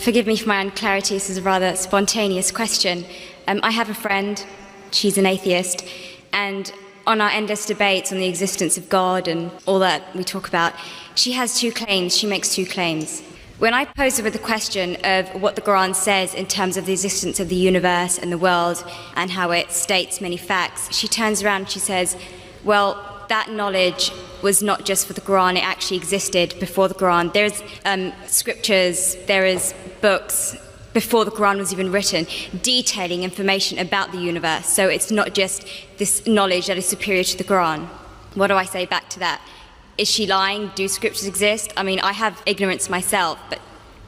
Forgive me for my unclarity, this is a rather spontaneous question. I have a friend, she's an atheist, and on our endless debates on the existence of God and all that we talk about, she has two claims, she makes two claims. When I pose her with the question of what the Quran says in terms of the existence of the universe and the world and how it states many facts, she turns around and she says, well, that knowledge was not just for the Quran, it actually existed before the Quran. There's scriptures, there is books before the Quran was even written, detailing information about the universe. So it's not just this knowledge that is superior to the Quran. What do I say back to that? Is she lying? Do scriptures exist? I mean, I have ignorance myself, but,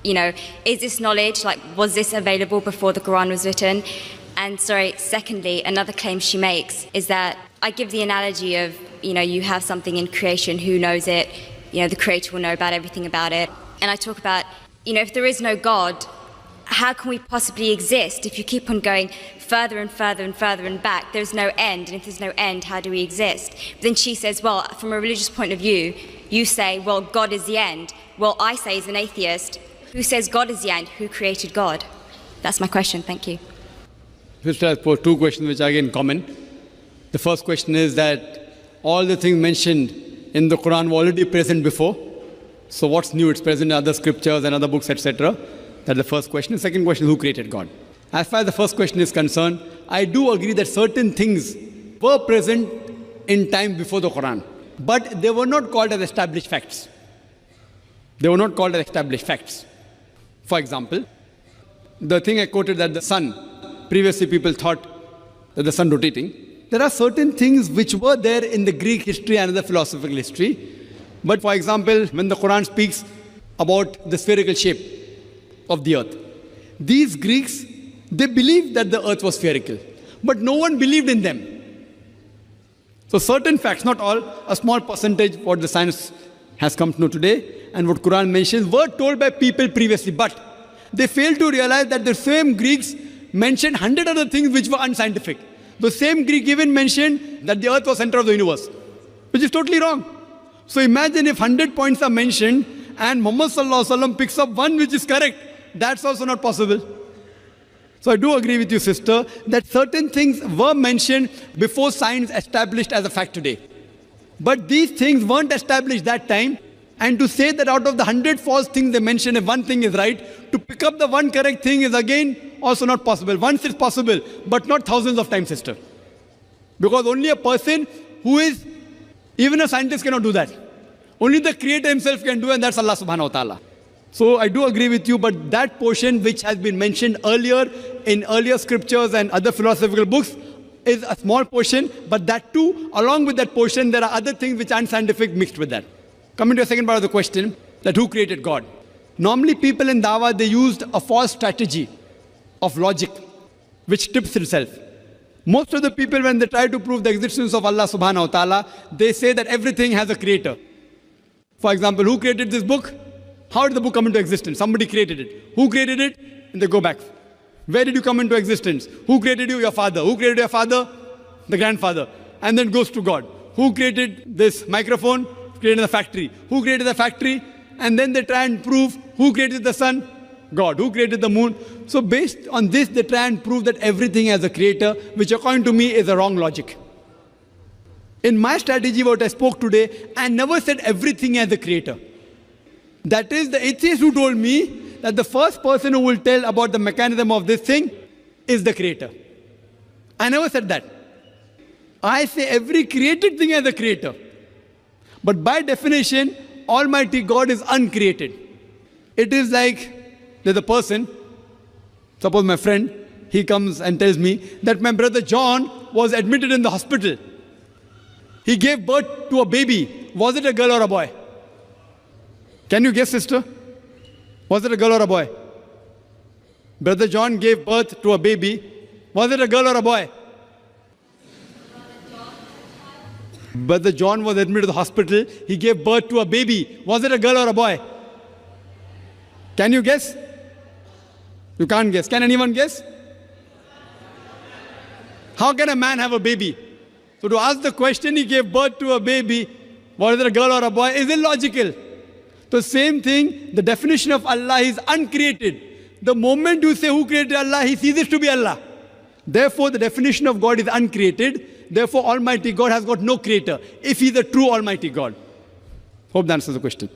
you know, is this knowledge, like, was this available before the Quran was written? And secondly, another claim she makes is that I give the analogy of, you know, you have something in creation, who knows it? You know, the Creator will know about everything about it. And I talk about, you know, if there is no God, how can we possibly exist if you keep on going further and further and further and back? There's no end, and if there's no end, how do we exist? But then she says, well, from a religious point of view, you say, well, God is the end. Well, I say as an atheist, who says God is the end? Who created God? That's my question. Thank you. First, I pose two questions which are again common. The first question is that all the things mentioned in the Quran were already present before. So what's new? It's present in other scriptures and other books, etc. That's the first question. The second question is, who created God? As far as the first question is concerned, I do agree that certain things were present in time before the Quran, but they were not called as established facts. They were not called as established facts. For example, the thing I quoted, that the sun, previously people thought that the sun rotating. There are certain things which were there in the Greek history and the philosophical history. But for example, when the Quran speaks about the spherical shape of the earth, these Greeks, they believed that the earth was spherical, but no one believed in them. So certain facts, not all, a small percentage, what the science has come to know today and what Quran mentions, were told by people previously, but they failed to realize that the same Greeks mentioned 100 other things which were unscientific. The same Greek even mentioned that the earth was center of the universe, which is totally wrong. So imagine if 100 points are mentioned and Muhammad Sallallahu Alaihi Wasallam picks up one which is correct. That's also not possible. So I do agree with you, sister, that certain things were mentioned before science established as a fact today. But these things weren't established that time. And to say that out of the 100 false things they mention, if one thing is right, to pick up the one correct thing is again also not possible. Once it's possible, but not thousands of times, sister. Because only a person who is, even a scientist cannot do that. Only the Creator himself can do, and that's Allah subhanahu wa ta'ala. So I do agree with you, but that portion which has been mentioned earlier in earlier scriptures and other philosophical books is a small portion, but that too, along with that portion, there are other things which aren't scientific mixed with that. Coming to the second part of the question, that who created God? Normally people in Dawah, they used a false strategy of logic, which tips itself. Most of the people, when they try to prove the existence of Allah subhanahu wa ta'ala, they say that everything has a creator. For example, who created this book? How did the book come into existence? Somebody created it. Who created it? And they go back. Where did you come into existence? Who created you? Your father. Who created your father? The grandfather. And then goes to God. Who created this microphone? Created the factory. Who created the factory? And then they try and prove who created the sun? God. Who created the moon? So based on this, they try and prove that everything has a creator, which according to me is a wrong logic. In my strategy, what I spoke today, I never said everything has a creator. That is the atheist who told me that the first person who will tell about the mechanism of this thing is the creator. I never said that. I say every created thing has a creator. But by definition, Almighty God is uncreated. It is like there's a person, suppose my friend, he comes and tells me that my brother John was admitted in the hospital. He gave birth to a baby. Was it a girl or a boy? Can you guess, sister? Was it a girl or a boy? Brother John gave birth to a baby. Was it a girl or a boy? Brother John was admitted to the hospital. He gave birth to a baby. Was it a girl or a boy? Can you guess? You can't guess. Can anyone guess? How can a man have a baby? So to ask the question, he gave birth to a baby, was it a girl or a boy, is illogical. The same thing, the definition of Allah is uncreated. The moment you say who created Allah, he ceases to be Allah. Therefore, the definition of God is uncreated. Therefore, Almighty God has got no creator, if He is a true Almighty God. Hope that answers the question.